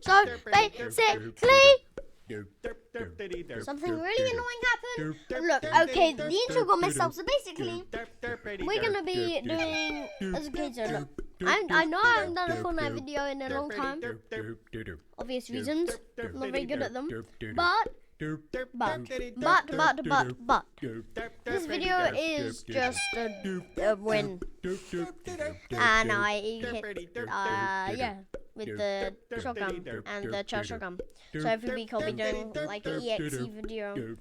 So basically, something really annoying happened. Look, okay, the intro got messed up. So basically, we're gonna be doing as a kid. So look, I know I haven't done a Fortnite video in a long time. Obvious reasons. I'm not very good at them. But this video is just a win. And I hit, yeah, with the shotgun and the charge shotgun. So every week I'll be doing like an EXE video with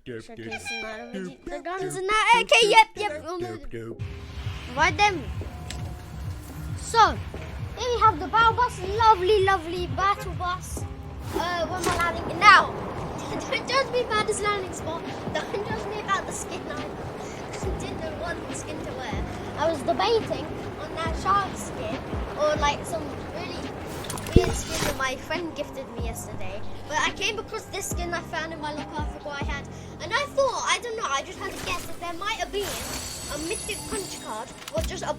showcasing the guns and that. Okay, yep. Right then. So, here we have the battle bus, lovely battle bus. Where am I landing now? Don't judge me about this landing spot. Don't judge me about the skin either. I didn't know what skin to wear. I was debating on that shark skin or like some really weird skin that my friend gifted me yesterday. But I came across this skin I found in my locker. I forgot I had. And I thought, I don't know, I just had to guess that there might have been a mythic punch card or just a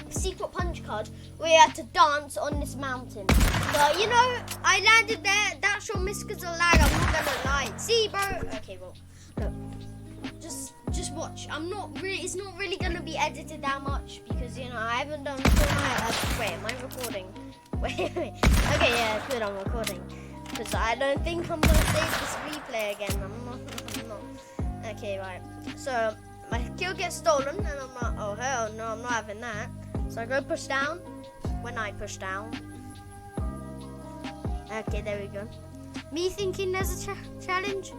secret punch card where you had to dance on this mountain. But you know, I landed there. That sure missed because of lag. I'm not gonna lie. See, bro. Okay, well, look, just watch. It's not really gonna be edited that much because you know I haven't done Fortnite. Wait, am I recording? Wait. Okay, yeah, good. I'm recording because I don't think I'm gonna save this replay again. I'm not. Okay, right. So. My kill gets stolen and I'm like, oh hell no, I'm not having that. So I go push down. When I push down. Okay, there we go. Me thinking there's a challenge.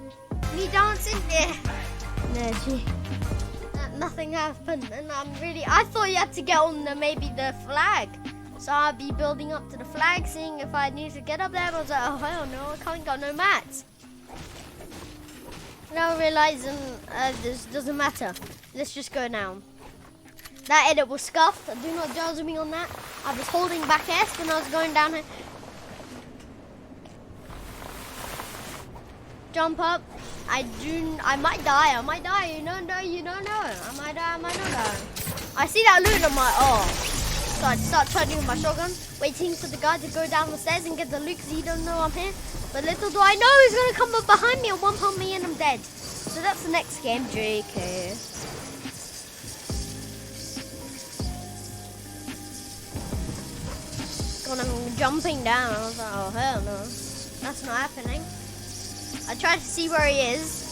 Me dancing. Yeah. No, gee. Nothing happened. And I thought you had to get on maybe the flag. So I'd be building up to the flag, seeing if I need to get up there. But I was like, oh hell no, I can't got no mats. Now realizing this doesn't matter. Let's just go now. That edit was scuffed. Do not judge me on that. I was holding back S when I was going down here. Jump up. I might die. You don't know. I might die. I might not die. I see that loot. I'm like, oh. So I start turning with my shotgun, waiting for the guy to go down the stairs and get the loot because he don't know I'm here. But little do I know he's going to come up behind me and one pump me and I'm dead. So that's the next game, JK. God, I'm jumping down. I was like, oh hell no. That's not happening. I tried to see where he is.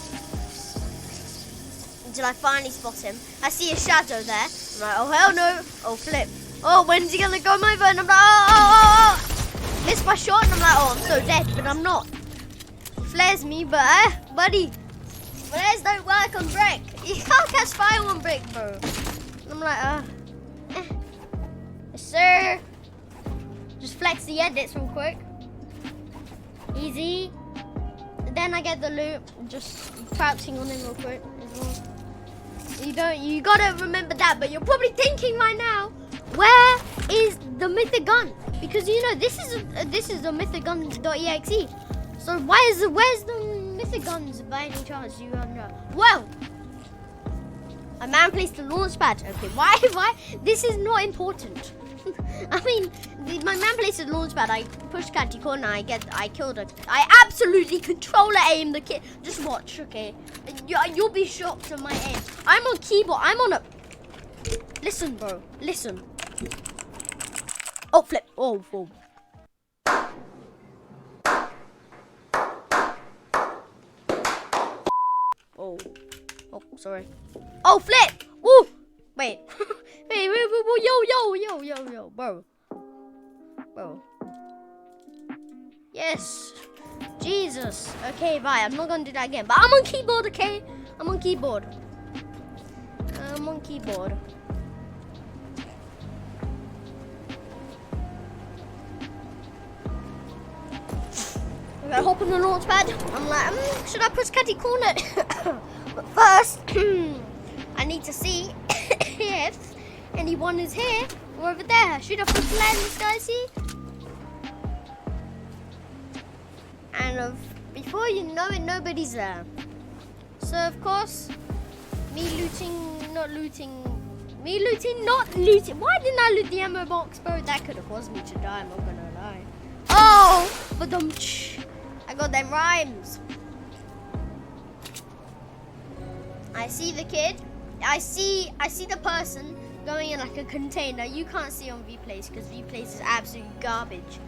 Until I finally spot him. I see a shadow there. I'm like, oh hell no. Oh flip. Oh, when's he going to go my way? And I'm like, oh. Missed my shot and I'm like, oh, I'm so dead, but I'm not. Flares me, but buddy, flares don't work on brick. You can't catch fire on brick, bro. And I'm like, yes, sir. Just flex the edits real quick. Easy. And then I get the loot. Just crouching on him real quick as well. You gotta remember that, but you're probably thinking right now, where is the mythic gun? Because you know this is the mythicguns.exe. So where's the mythic guns by any chance? You don't know. Well, a man placed the launch pad. Okay, why? This is not important. I mean, my man placed the launch pad. I pushed catty corner. I killed her. I absolutely controller aim the kid. Just watch, okay? You'll be shocked at my aim. I'm on keyboard. I'm on a. Listen, bro. Listen. Oh, flip. Oh. Oh, sorry. Oh, flip. Woo. Wait. Wait. Yo, bro. Yes. Jesus. Okay, bye. I'm not gonna do that again. But I'm on keyboard, okay? I'm on keyboard. I'm gonna hop on the launch pad. I'm like, should I push catty corner? But first, I need to see if anyone is here or over there. Should I put flag in this guy, see? And before you know it, nobody's there. So of course, me looting, not looting. Why didn't I loot the ammo box, bro? That could have caused me to die, I'm not gonna lie. I got them rhymes. I see the kid. I see the person going in like a container. You can't see on Vplays because Vplays is absolute garbage.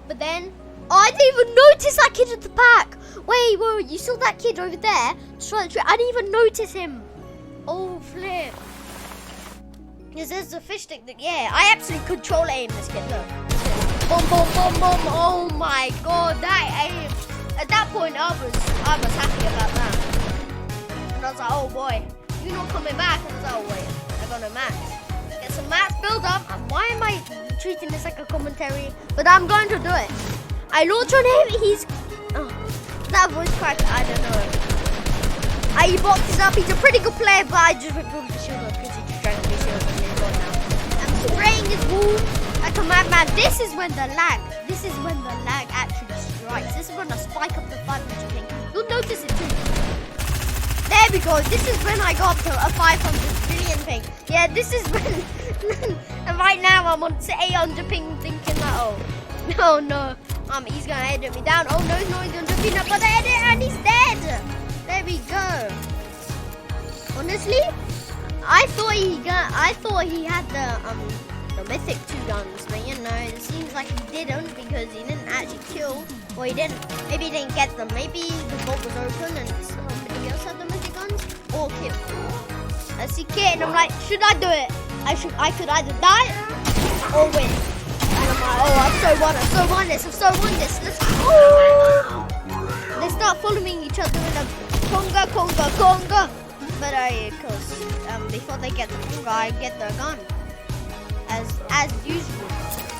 But then, I didn't even notice that kid at the back. Wait, you saw that kid over there? I didn't even notice him. Oh, flip. Because there's a fish stick that, yeah, I absolutely control aim this kid, look. Boom, boom, boom, boom. Oh my god, that aim. At that point, I was happy about that. And I was like, oh boy, you're not coming back. And I was like, oh wait, I got no mats. Get some mats build up. And why am I treating this like a commentary? But I'm going to do it. I launch on him, that voice crack, I don't know. He boxes up, he's a pretty good player, but I just ripped all the shield off because he just drank the shield and he's gone now. I'm spraying his wall like a madman. This is when the lag actually strikes. This is when I spike up the 500 ping. You'll notice it too. There we go. This is when I got to a 500 billion ping. Yeah, this is when, and right now I'm on 800 ping thinking that, oh no, he's gonna edit me down. Oh no, he's gonna do peanut butter edit and he's dead. There we go. Honestly, I thought he had the mythic 2 guns, but you know, it seems like he didn't because he didn't actually kill, or maybe he didn't get them. Maybe the vault was open and somebody else had the mythic guns, or kill. I see Kit and I'm like, should I do it? I could either die or win. And I'm like, oh, I've so won this. Let's go. They start following each other in a conga. But because before they get the conga, I get their gun. As usual.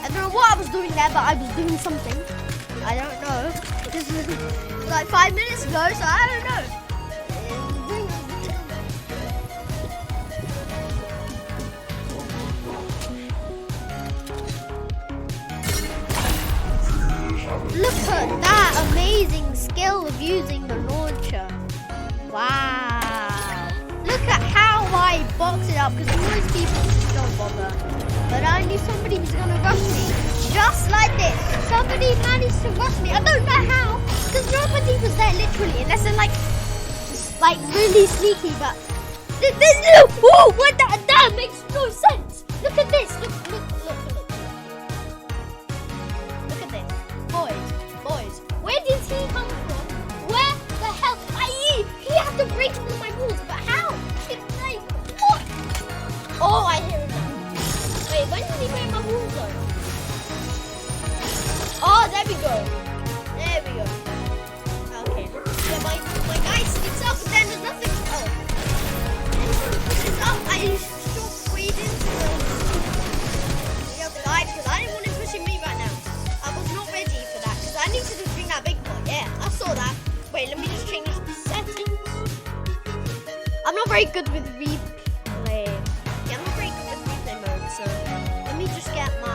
I don't know what I was doing there, but I was doing something. I don't know. This was like 5 minutes ago, so I don't know. Look at that amazing skill of using the launcher. Wow. Look at how I box it up, because most people just don't bother. But I knew somebody was going to rush me. Just like this. Somebody managed to rush me. I don't know how, because nobody was there literally. Unless they're like really sneaky, but there's no, whoa, what that makes no sense. Look at this. Look. Look at this. Boys, where did he come from? Where the hell? He had to break all my rules, but how? What? Oh, I hear it now. Wait, when did he break my rules though? Oh, there we go. Okay. Yeah, my guy sneaks up, and then there's nothing. Oh. It's up. I short squeezing the other guy because I didn't want him pushing me right now. I was not ready for that because I need to just bring that big one. Yeah, I saw that. Wait, let me just change the settings. I'm not very good with replay. Yeah, I'm not very good with replay mode, so let me just get my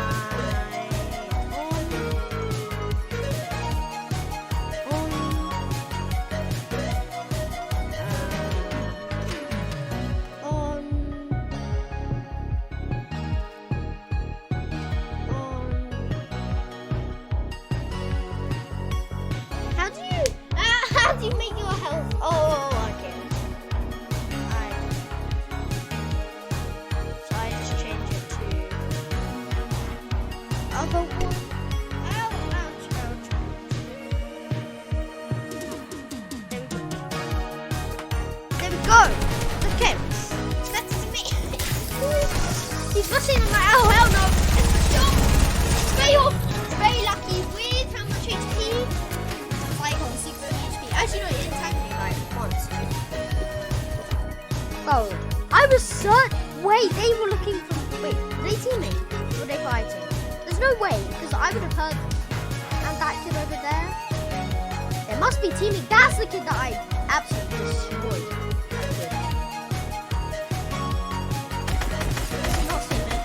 How do you make your health? Oh, okay. So I just change it to other one. Ouch. There we go. Okay. That's me. He's rushing. I'm like, oh hell no. It's very lucky with how much HP. Like on secret HP. Actually, no, it attacked me like once. Oh, I was certain. Wait, they were looking for. Wait, were they teaming? Or were they fighting? There's no way, because I would have heard them. And that kid over there. It must be teaming. That's the kid that I absolutely destroyed. Not teaming.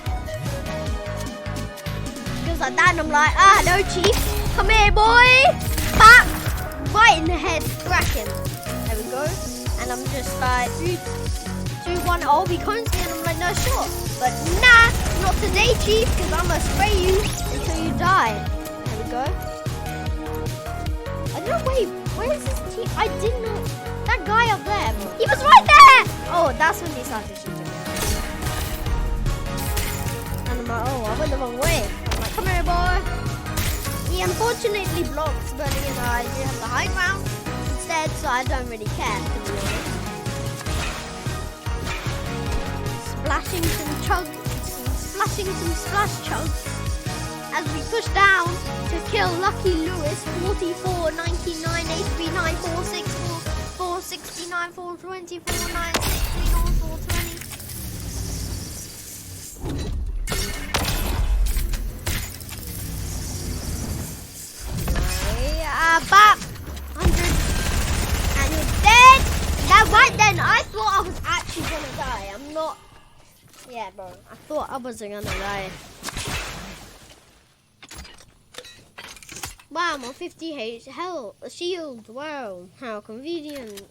Because like that, and I'm like, no, chief. Come here, boy. Bap. Right in the head, cracking. There we go. And I'm just like, 3, 2, 1. Oh, he cones me, and I'm like, no, sure. But nah, not today, chief, because I'm gonna spray you until you die. There we go. Where is his team? I didn't know. That guy up there. He was right there! Oh, that's when he started shooting me. And I'm like, oh, I went the wrong way. I'm like, come here, boy. He unfortunately blocks, but you know, I do have the high ground instead, so I don't really care, to be honest. Splashing some splash chugs as we push down to kill Lucky Lewis. 44, 99, HP 9464, 469, 424, 960, 420. Back 100, and he's dead. Now right then I thought I was actually gonna die. I'm not. Yeah, bro. I thought I wasn't gonna die. Wow, I'm on 50 health, a shield. Wow, how convenient.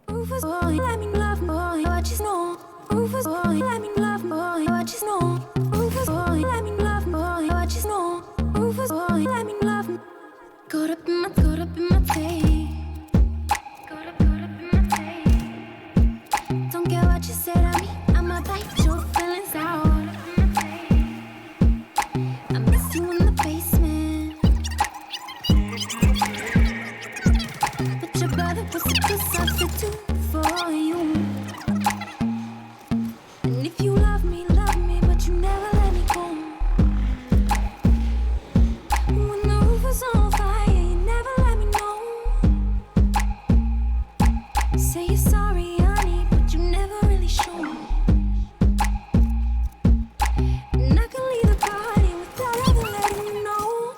Rufus boy, let me love boy, what you know. Rufus boy, let me love boy, what you know. Rufus boy, let me love boy, what you know. Rufus boy, let me love. Caught up in my day. Caught up in my day. Don't care what you said to me, I'ma bite your feelings out. I miss you in the basement. But your brother was a good substitute for you. And if you love me, but you never let me go. When the roof was on fire, you never let me know. Say you're sorry, honey, but you never really show. And I can leave the party without ever letting you know.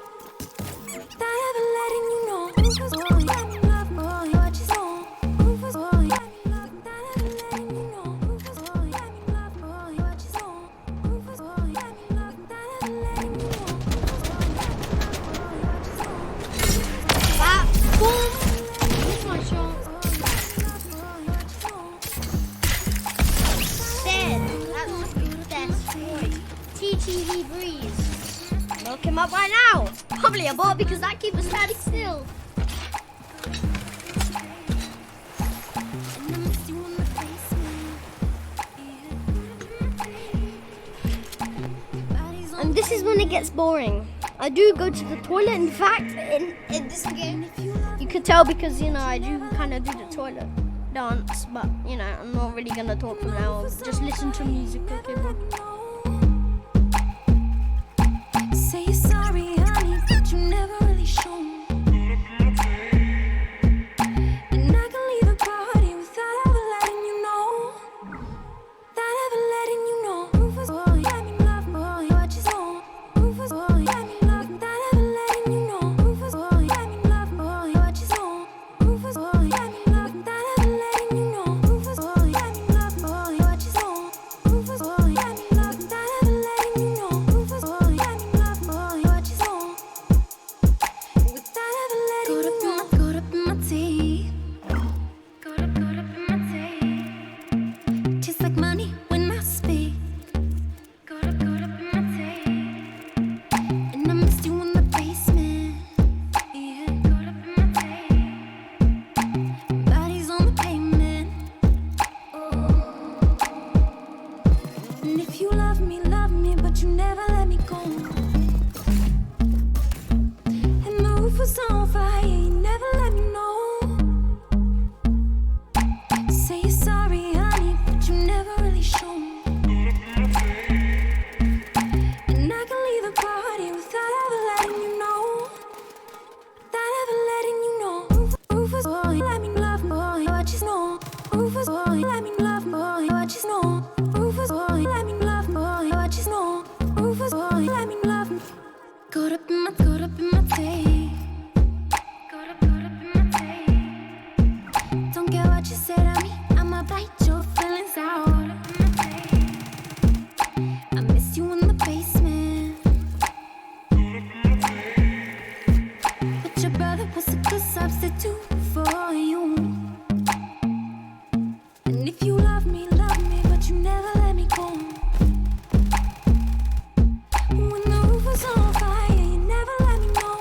Without ever letting you know. Rufus boy, let me love boy, what you know. Rufus boy, let me love, without ever letting you know. Rufus boy, let me love boy, what you know. Rufus boy, let me love, without ever letting you know. Back, boom. Here's my shot. Dead. That must be destroyed. TTV Breeze. Look him up right now. Probably a bot because that keeper's standing still. And I miss you in the basement. And this is when it gets boring. I do go to the toilet. In fact, in this game, you could tell because, you know, I do kind of do the toilet dance. But, you know, I'm not really going to talk from now. Just listen to music, okay, bro? Say you're sorry, honey, but you never really show. And I can leave the party without ever letting you know. Without ever letting you know. Rufus boy, let me love boy, what you know. Rufus boy, let me love, without ever letting you know. Rufus boy, let me love boy, what you know. Rufus boy, let me love, without ever letting you know. Rufus boy, let me love boy, what you know. Rufus boy, let me love, without ever letting you know. Rufus boy, let me love boy, what you know. Without ever letting you know. Caught up in my teeth. Caught up in my teeth. Tastes like money when I speak. Caught up in my teeth. And I miss you in the basement. Yeah, caught up in my teeth. Bodies on the pavement. And if you love me, but you never let me go. And the roof was on fire, you never let me know. Say you're sorry, honey, but you never really show. And I can leave the party without ever letting you know. Without ever letting you know. Rufus boy, let me love boy, what you know. Rufus boy, let me love boy, what you know. Rufus boy, let me love boy, what you know. Rufus boy, let me love. Caught up in my day. Caught up in my day. Don't care what you say to me, I'ma bite your feelings out. I miss you in the basement. But your brother was a good substitute for you. And if you love me, but you never let me go. When the roof was on fire, you never let me know.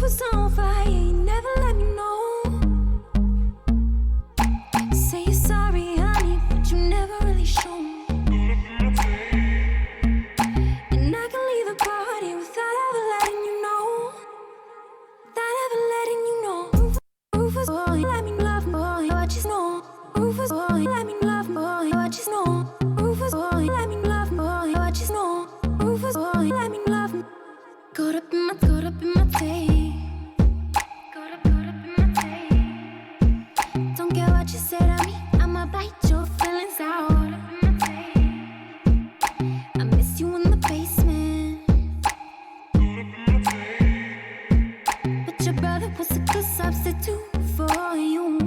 was on fire, you never let me know. Say you're sorry, honey, but you never really show me. And I can leave the party without ever letting you know. Without ever letting you know. Rufus, boy, let me love, boy, what you know. Rufus, boy, let me love, boy, what you know. Rufus, boy, let me love, boy, what you know. Rufus, boy, let me love. Caught up in my day. Caught up in my day. Don't care what you say to me, I'ma bite your feelings out. Caught up in my day. I miss you in the basement. Caught up in my day. But your brother was a good substitute for you.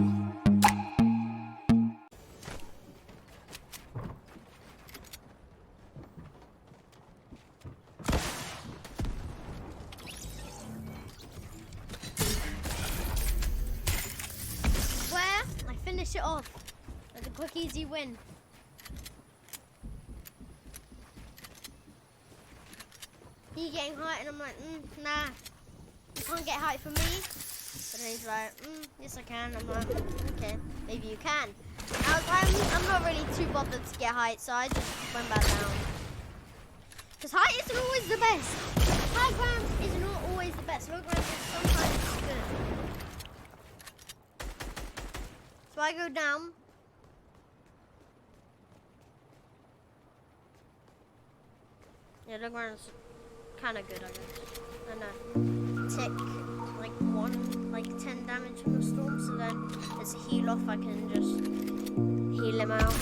Where I finish it off with a quick, easy win. He getting height, and I'm like, nah, you can't get height from me. But then he's like, yes I can. I'm like, okay, maybe you can. I'm not really too bothered to get height, so I just went back down. Because height isn't always the best. High ground is not always the best. Low ground is sometimes good. So I go down. Yeah, low ground's kind of good, I guess. And tick like 10 damage from the storm, so then as a heal off, I can just heal him out.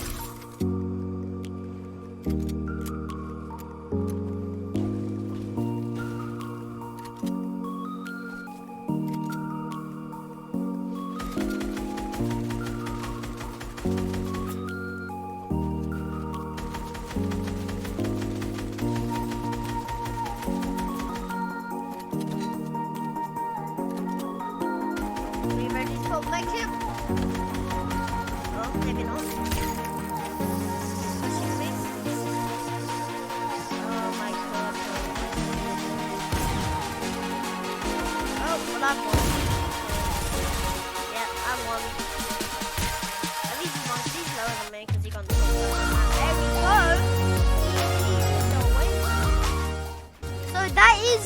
Are you ready to go back here? Oh, maybe not. Excuse me. Oh my god. Oh, well, I've won. Yeah, I won. At least he won, 'cause he's lower than me, because he got the top. There we go. So that is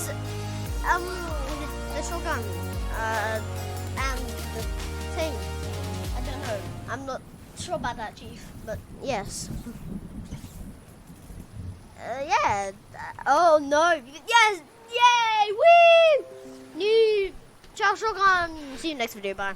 the shotgun. And the thing. I don't know. I'm not sure about that, Chief. But yes. Yeah. Oh no. Yes. Yay! Woo! New shotgun. See you next video. Bye.